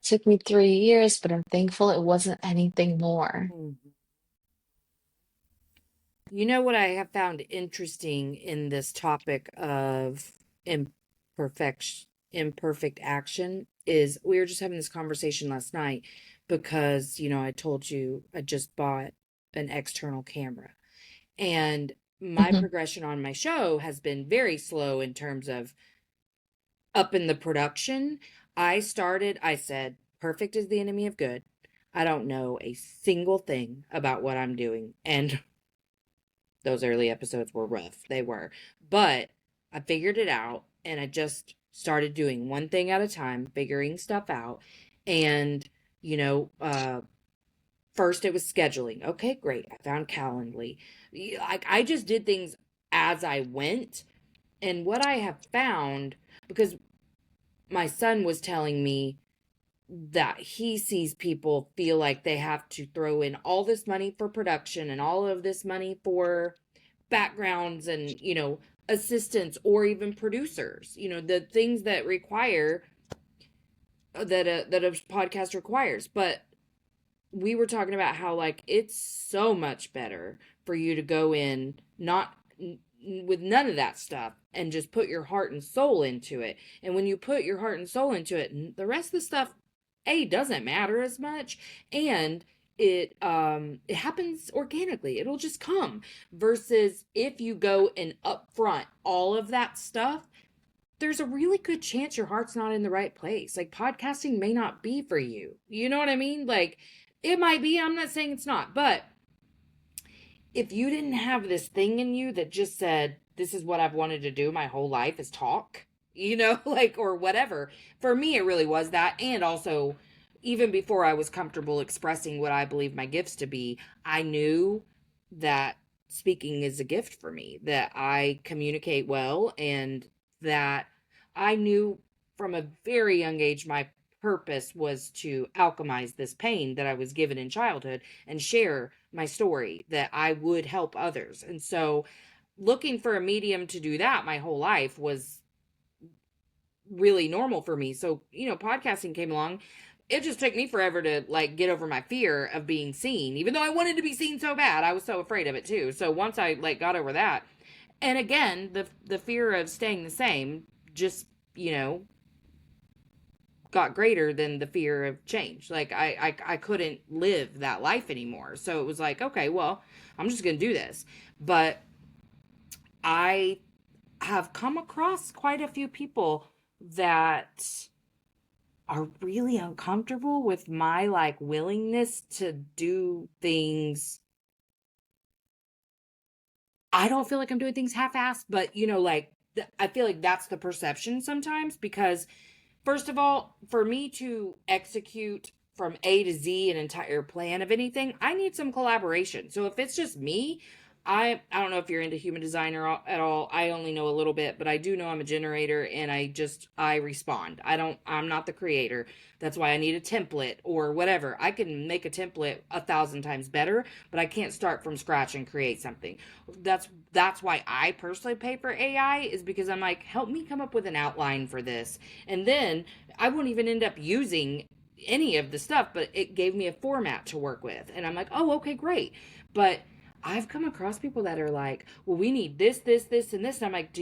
Took me 3 years, but I'm thankful it wasn't anything more. Mm-hmm. You know what I have found interesting in this topic of imperfect action is, we were just having this conversation last night because, I told you I just bought an external camera, and my Mhm. progression on my show has been very slow in terms of up in the production. I said, perfect is the enemy of good. I don't know a single thing about what I'm doing. And those early episodes were rough. They were. But I figured it out, and I just started doing one thing at a time, figuring stuff out. And, you know, uh, first it was scheduling. Okay, great. I found Calendly. Like, I just did things as I went. And what I have found, because my son was telling me that he sees people feel like they have to throw in all this money for production and all of this money for backgrounds and, assistants or even producers, the things that require that a podcast requires. But we were talking about how, like, it's so much better for you to go in not with none of that stuff and just put your heart and soul into it. And when you put your heart and soul into it, the rest of the stuff doesn't matter as much, and it happens organically. It'll just come. Versus if you go and upfront all of that stuff, there's a really good chance your heart's not in the right place. Like, podcasting may not be for you. You know what I mean? Like, it might be. I'm not saying it's not. But if you didn't have this thing in you that just said, this is what I've wanted to do my whole life is talk, like, or whatever. For me, it really was that. And also, even before I was comfortable expressing what I believe my gifts to be, I knew that speaking is a gift for me, that I communicate well, and that I knew from a very young age my purpose was to alchemize this pain that I was given in childhood and share my story, that I would help others. And so looking for a medium to do that my whole life was really normal for me. So, podcasting came along. It just took me forever to like get over my fear of being seen, even though I wanted to be seen so bad. I was so afraid of it too. So once I like got over that, and again, the fear of staying the same just, you know, got greater than the fear of change. Like I couldn't live that life anymore. So it was like, okay, well, I'm just going to do this. But I have come across quite a few people that are really uncomfortable with my like willingness to do things. I don't feel like I'm doing things half-assed, but like I feel like that's the perception sometimes, because first of all, for me to execute from A to Z an entire plan of anything, I need some collaboration. So if it's just me, I don't know if you're into human design or at all. I only know a little bit, but I do know I'm a generator, and I respond. I'm not the creator. That's why I need a template or whatever. I can make a template 1,000 times better, but I can't start from scratch and create something. That's why I personally pay for AI, is because I'm like, help me come up with an outline for this. And then I won't even end up using any of the stuff, but it gave me a format to work with. And I'm like, oh, okay, great. But I've come across people that are like, well, we need this, this, this, and this. And I'm like,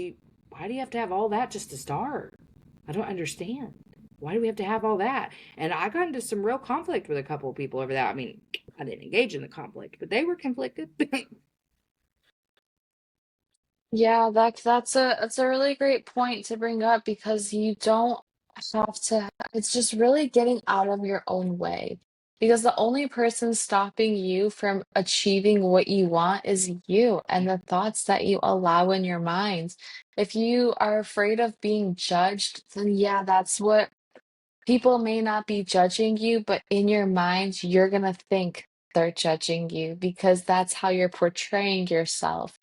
why do you have to have all that just to start? I don't understand. Why do we have to have all that? And I got into some real conflict with a couple of people over that. I mean, I didn't engage in the conflict, but they were conflicted. Yeah, that's a really great point to bring up because you don't have to, it's just really getting out of your own way. Because the only person stopping you from achieving what you want is you and the thoughts that you allow in your mind. If you are afraid of being judged, then yeah, that's what people may not be judging you, but in your mind, you're gonna think they're judging you because that's how you're portraying yourself.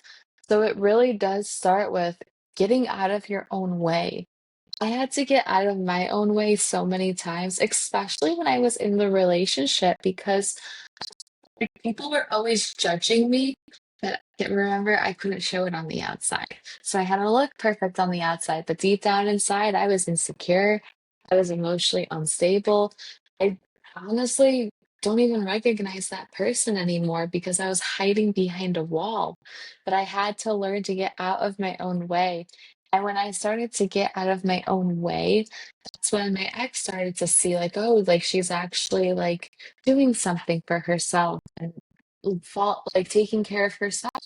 So it really does start with getting out of your own way. I had to get out of my own way so many times, especially when I was in the relationship, because like, people were always judging me, but remember, I couldn't show it on the outside. So I had to look perfect on the outside, but deep down inside, I was insecure. I was emotionally unstable. I honestly don't even recognize that person anymore because I was hiding behind a wall. But I had to learn to get out of my own way. And when I started to get out of my own way, that's when my ex started to see, like, oh, like she's actually like doing something for herself and like taking care of herself.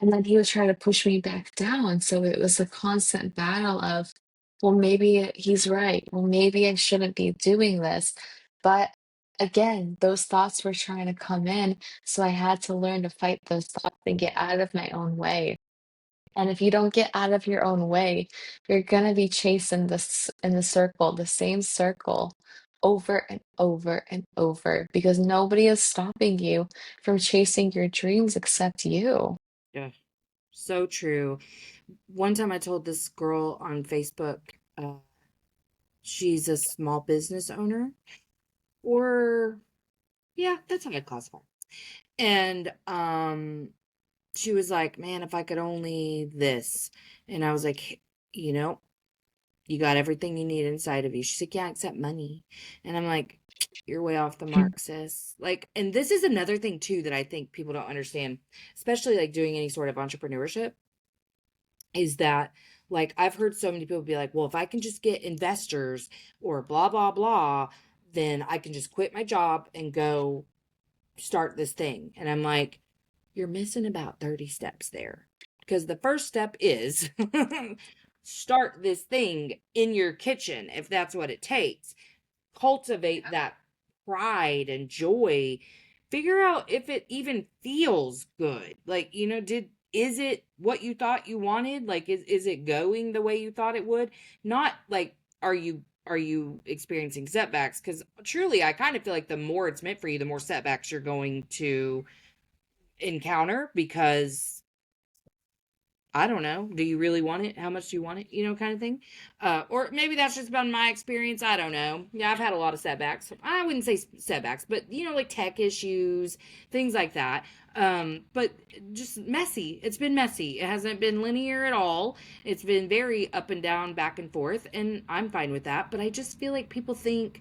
And then he was trying to push me back down. So it was a constant battle of, well, maybe he's right. Well, maybe I shouldn't be doing this. But again, those thoughts were trying to come in. So I had to learn to fight those thoughts and get out of my own way. And if you don't get out of your own way, you're gonna be chasing this in the circle, the same circle, over and over and over, because nobody is stopping you from chasing your dreams except you. Yeah, so true. One time I told this girl on Facebook, uh, she's a small business owner, or yeah, that's how I classify her. And she was like, "Man, if I could only this." And I was like, "You know, you got everything you need inside of you." She's like, "Yeah, except money." And I'm like, "You're way off the mark, sis." Like, and this is another thing too that I think people don't understand, especially like doing any sort of entrepreneurship, is that like I've heard so many people be like, "Well, if I can just get investors or blah blah blah, then I can just quit my job and go start this thing." And I'm like, you're missing about 30 steps there. Because the first step is start this thing in your kitchen if that's what it takes. Cultivate that pride and joy. Figure out if it even feels good. Like, did is it what you thought you wanted? Like, is it going the way you thought it would? Not like, are you experiencing setbacks? Because truly, I kind of feel like the more it's meant for you, the more setbacks you're going to encounter, because I don't know. Do you really want it? How much do you want it? Kind of thing. Or maybe that's just been my experience. I don't know. Yeah, I've had a lot of setbacks. I wouldn't say setbacks, but like tech issues, things like that. But just messy. It's been messy. It hasn't been linear at all. It's been very up and down, back and forth, and I'm fine with that. But I just feel like people think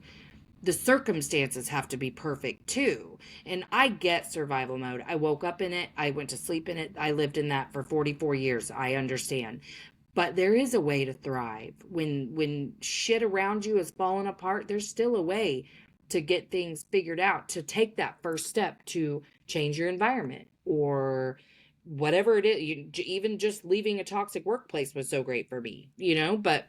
the circumstances have to be perfect too. And I get survival mode. I woke up in it. I went to sleep in it. I lived in that for 44 years. I understand. But there is a way to thrive. When shit around you is falling apart, there's still a way to get things figured out, to take that first step to change your environment or whatever it is. Even just leaving a toxic workplace was so great for me, but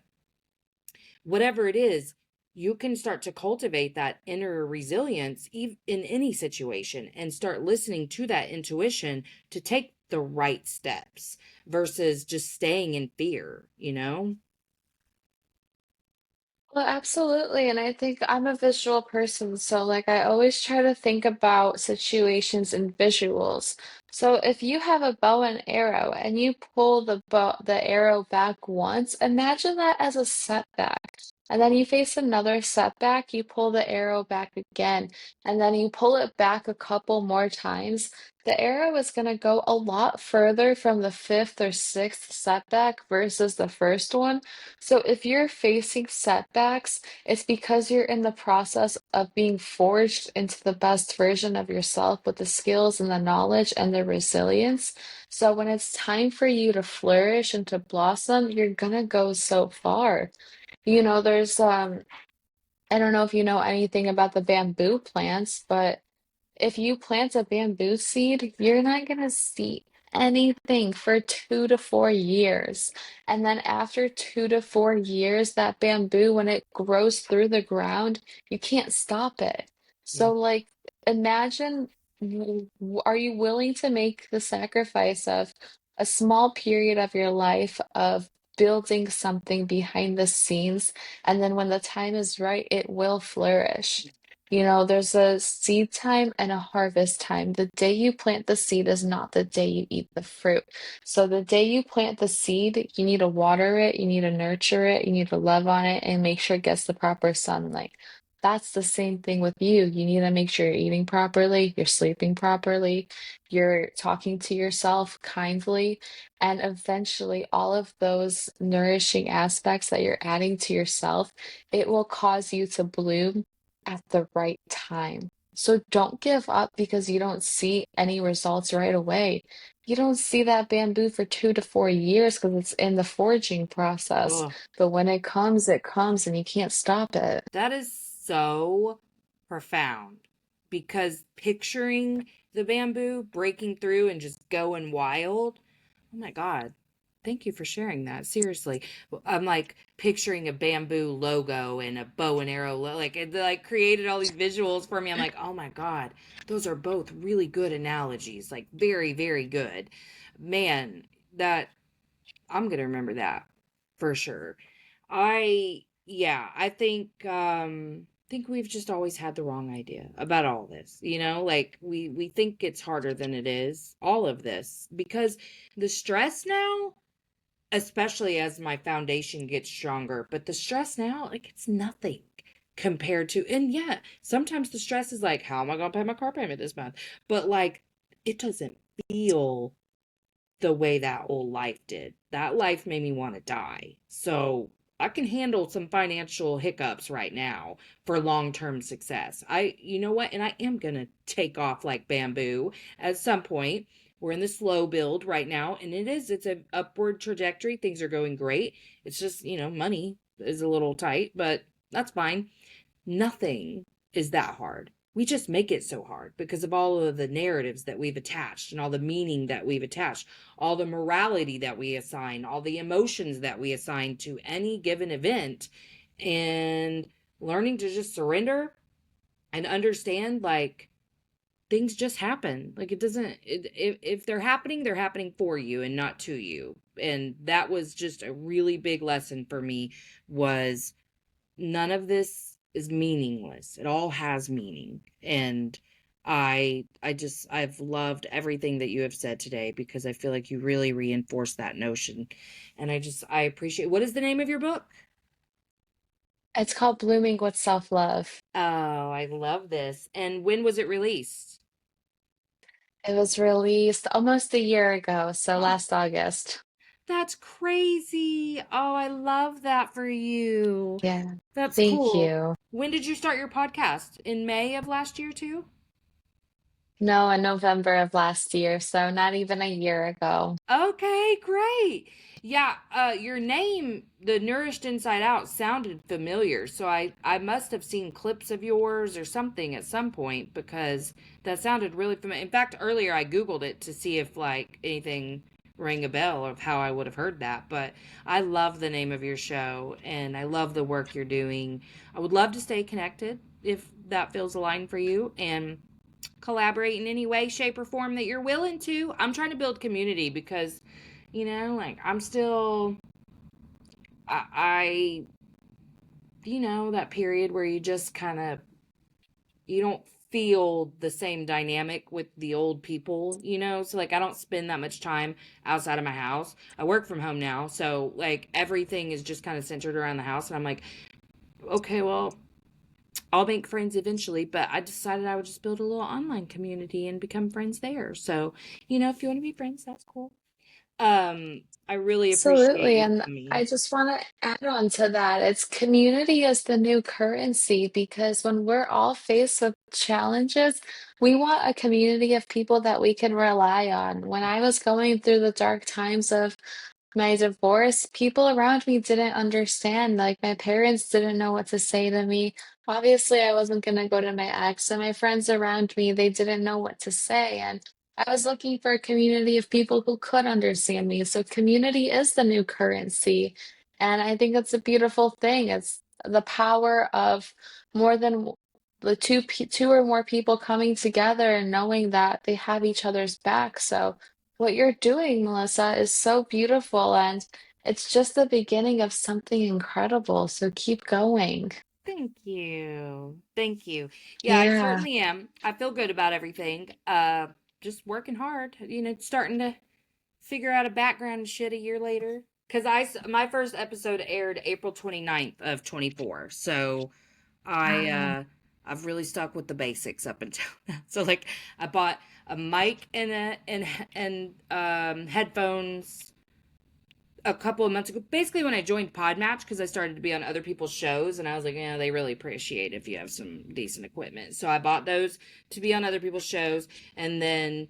whatever it is, you can start to cultivate that inner resilience in any situation and start listening to that intuition to take the right steps versus just staying in fear. Well, absolutely. And I think I'm a visual person. So, like, I always try to think about situations in visuals. So, if you have a bow and arrow and you pull the arrow back once, imagine that as a setback. And then you face another setback, you pull the arrow back again, and then you pull it back a couple more times. The arrow is going to go a lot further from the fifth or sixth setback versus the first one. So if you're facing setbacks, it's because you're in the process of being forged into the best version of yourself with the skills and the knowledge and the resilience. So when it's time for you to flourish and to blossom, you're gonna go so far. There's I don't know if you know anything about the bamboo plants, but if you plant a bamboo seed, you're not going to see anything for 2 to 4 years. And then after 2 to 4 years, that bamboo, when it grows through the ground, you can't stop it. Yeah. So, like, imagine, are you willing to make the sacrifice of a small period of your life of building something behind the scenes, and then when the time is right, it will flourish. There's a seed time and a harvest time. The day you plant the seed is not the day you eat the fruit. So the day you plant the seed, you need to water it, you need to nurture it, you need to love on it, and make sure it gets the proper sunlight. That's the same thing with you. You need to make sure you're eating properly, you're sleeping properly, you're talking to yourself kindly, and eventually all of those nourishing aspects that you're adding to yourself, it will cause you to bloom at the right time. So don't give up because you don't see any results right away. You don't see that bamboo for 2 to 4 years because it's in the forging process. Oh, But when it comes, and you can't stop it. that is so profound, because picturing the bamboo breaking through and just going wild. Oh my God. Thank you for sharing that. Seriously. I'm like picturing a bamboo logo and a bow and arrow. Like it like created all these visuals for me. I'm like, oh my God, those are both really good analogies. Like very, very good. Man, that I'm gonna remember that for sure. Yeah, I think we've just always had the wrong idea about all this. Like we think it's harder than it is, all of this, because the stress now, especially as my foundation gets stronger, but the stress now, like it's nothing compared to, and yeah, sometimes the stress is like, how am I gonna pay my car payment this month? But like it doesn't feel the way that old life did. That life made me want to die. So I can handle some financial hiccups right now for long-term success. You know what? And I am going to take off like bamboo at some point. We're in the slow build right now, and it's an upward trajectory. Things are going great. It's just, money is a little tight, but that's fine. Nothing is that hard. We just make it so hard because of all of the narratives that we've attached and all the meaning that we've attached, all the morality that we assign, all the emotions that we assign to any given event, and learning to just surrender and understand like things just happen. Like it doesn't if they're happening for you and not to you. And that was just a really big lesson for me was none of this is meaningless. It all has meaning. And I've loved everything that you have said today because I feel like you really reinforced that notion. And I appreciate. What is the name of your book? It's called Blooming with Self-Love. Oh, I love this. And when was it released? It was released almost a year ago, so last August. That's crazy. Oh, I love that for you. Yeah. That's Thank cool. you. When did you start your podcast? In May of last year, too? No, in November of last year, so not even a year ago. Okay, great. Yeah, your name, The Nourished Inside Out, sounded familiar. So I must have seen clips of yours or something at some point because that sounded really familiar. In fact, earlier I Googled it to see if like anything rang a bell of how I would have heard that. But I love the name of your show and I love the work you're doing. I would love to stay connected if that feels aligned for you. And collaborate in any way, shape, or form that you're willing to. I'm trying to build community because, like I'm still, I that period where you just kind of, you don't feel the same dynamic with the old people, So, like, I don't spend that much time outside of my house. I work from home now. So, like, everything is just kind of centered around the house. And I'm like, okay, well, I'll make friends eventually, but I decided I would just build a little online community and become friends there. So, if you want to be friends, that's cool. I really appreciate Absolutely. you And coming. I just want to add on to that. It's community is the new currency because when we're all faced with challenges, we want a community of people that we can rely on. When I was going through the dark times of my divorce, people around me didn't understand. Like my parents didn't know what to say to me. Obviously, I wasn't going to go to my ex, and my friends around me, they didn't know what to say. And I was looking for a community of people who could understand me. So community is the new currency. And I think it's a beautiful thing. It's the power of more than the two or more people coming together and knowing that they have each other's back. So what you're doing, Melissa, is so beautiful and it's just the beginning of something incredible. So keep going. Thank you. Thank you. Yeah, I Yeah. certainly am. I feel good about everything. Just working hard, starting to figure out a background and shit a year later. Cause my first episode aired April 29th of 24. So Wow. I've really stuck with the basics up until now. So like I bought a mic and headphones a couple of months ago, basically when I joined Podmatch because I started to be on other people's shows and I was like, yeah, they really appreciate if you have some decent equipment. So I bought those to be on other people's shows. And then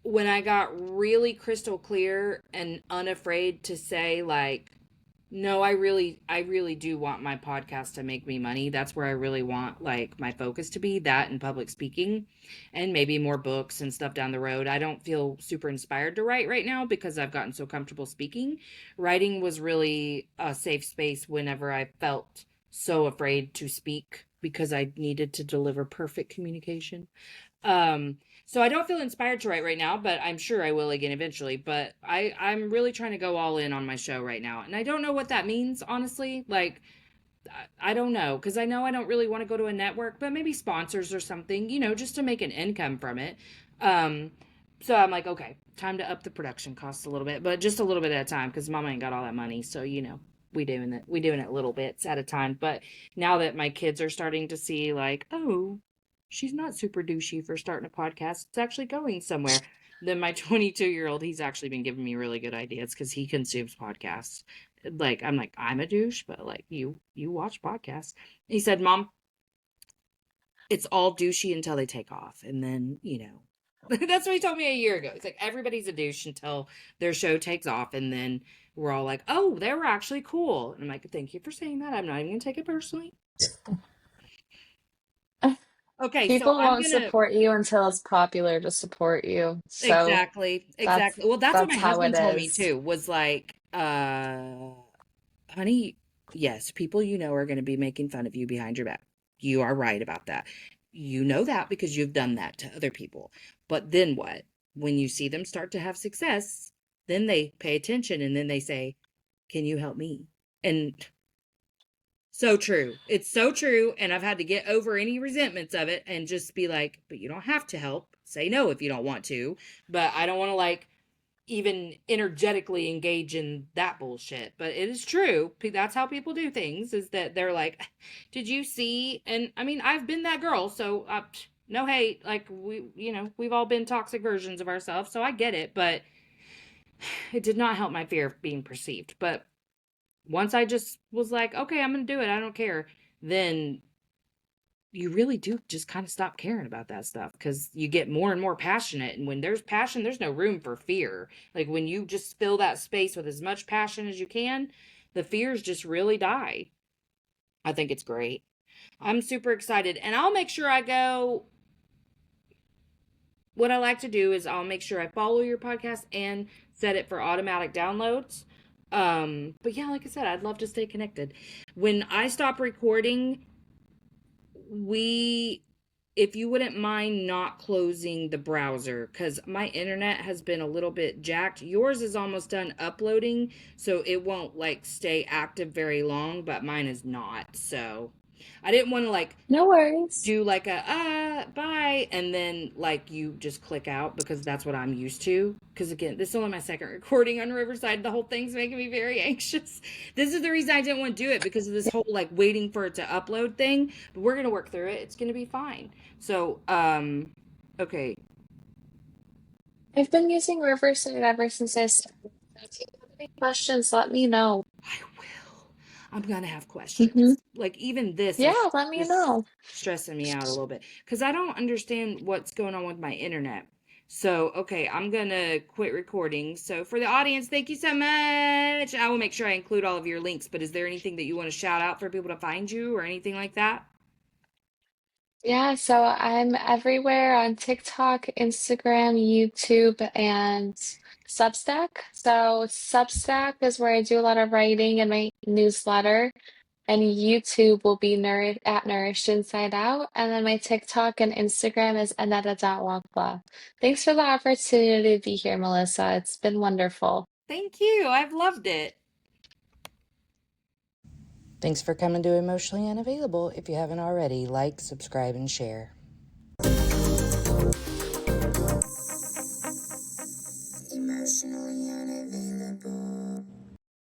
when I got really crystal clear and unafraid to say like, no, I really do want my podcast to make me money. That's where I really want like my focus to be, that and public speaking and maybe more books and stuff down the road. I don't feel super inspired to write right now because I've gotten so comfortable speaking. Writing was really a safe space whenever I felt so afraid to speak because I needed to deliver perfect communication. Um, so I don't feel inspired to write right now, but I'm sure I will again eventually. But I'm really trying to go all in on my show right now. And I don't know what that means, honestly. Like, I don't know, because I know I don't really want to go to a network, but maybe sponsors or something, just to make an income from it. Um, so I'm like, okay, time to up the production costs a little bit, but just a little bit at a time, because mama ain't got all that money. So, we doing it little bits at a time. But now that my kids are starting to see like, oh, she's not super douchey for starting a podcast. It's actually going somewhere. Then my 22-year-old, he's actually been giving me really good ideas because he consumes podcasts. Like I'm like I'm a douche, but like you watch podcasts. He said, "Mom, it's all douchey until they take off, and then That's what he told me a year ago. It's like everybody's a douche until their show takes off, and then we're all like, "Oh, they were actually cool." And I'm like, "Thank you for saying that. I'm not even gonna take it personally." Okay, so People I'm won't gonna support you until it's popular to support you. So exactly, that's exactly. Well, that's what that's my how it husband told me is. too. Was like, honey, yes, people are going to be making fun of you behind your back. You are right about that. You know that because you've done that to other people. But then what? When you see them start to have success, then they pay attention and then they say, "Can you help me?" And so true. It's so true. And I've had to get over any resentments of it and just be like, but you don't have to help. Say no if you don't want to. But I don't want to like even energetically engage in that bullshit. But it is true. That's how people do things, is that they're like, did you see? And I mean, I've been that girl. So no hate. Like we've all been toxic versions of ourselves. So I get it. But it did not help my fear of being perceived. But once I just was like, okay, I'm going to do it. I don't care. Then you really do just kind of stop caring about that stuff because you get more and more passionate. And when there's passion, there's no room for fear. Like when you just fill that space with as much passion as you can, the fears just really die. I think it's great. I'm super excited. And I'll make sure I go. What I like to do is I'll make sure I follow your podcast and set it for automatic downloads. But yeah, like I said, I'd love to stay connected. When I stop recording, we if you wouldn't mind not closing the browser, because my internet has been a little bit jacked. Yours is almost done uploading, so it won't like stay active very long, but mine is not. So I didn't want to like No worries. do like a bye and then like you just click out, because that's what I'm used to. Because again, this is only my second recording on Riverside. The whole thing's making me very anxious. This is the reason I didn't want to do it, because of this whole like waiting for it to upload thing. But we're gonna work through it. It's gonna be fine. So okay. I've been using Riverside ever since I started. If you have any questions, let me know. I will. I'm gonna have Hmm. questions. Like even this is Yeah, let me just know. stressing me out a little bit because I don't understand what's going on with my internet. So okay, I'm gonna quit recording. So for the audience, thank you so much. I will make sure I include all of your links. But is there anything that you want to shout out for people to find you or anything like that? Yeah, so I'm everywhere on TikTok, Instagram, YouTube, and Substack. So Substack is where I do a lot of writing and my newsletter, and YouTube will be at Nourished Inside Out, and then my TikTok and Instagram is Aneta.Waclaw. Thanks for the opportunity to be here, Melissa. It's been wonderful. Thank you. I've loved it. Thanks for coming to Emotionally Unavailable. If you haven't already, like, subscribe, and share. Emotionally unavailable.